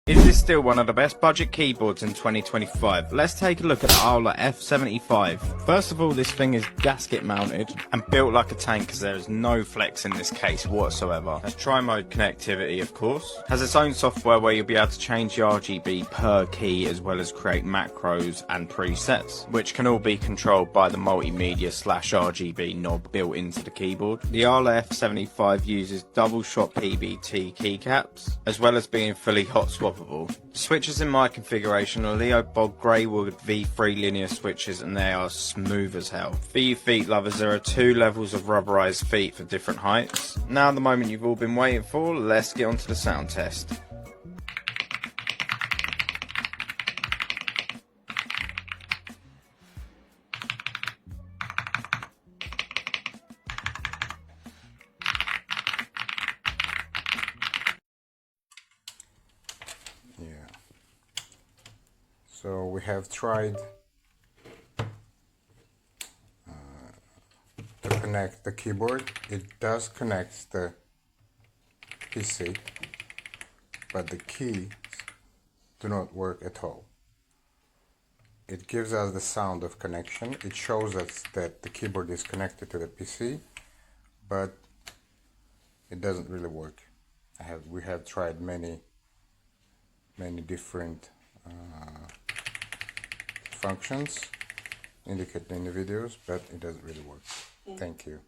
Is this still one of the best budget keyboards in 2025? Let's take a look at the AULA F75. First of all, this thing is gasket mounted and built like a tank because there is no flex in this case whatsoever. Has tri-mode connectivity, of course. Has its own software where you'll be able to change the RGB per key as well as create macros and presets, which can all be controlled by the multimedia /RGB knob built into the keyboard. The AULA F75 uses double shot PBT keycaps as well as being fully hot swap. The switches in my configuration are Leo Bog Greywood V3 linear switches, and they are smooth as hell. For you feet lovers, there are 2 levels of rubberized feet for different heights. Now the moment you've all been waiting for, let's get onto the sound test. So we have tried to connect the keyboard. It does connect the PC, but the keys do not work at all. It gives us the sound of connection. It shows us that the keyboard is connected to the PC, but it doesn't really work. We have tried many different functions indicated in the videos, but it doesn't really work. Thank you.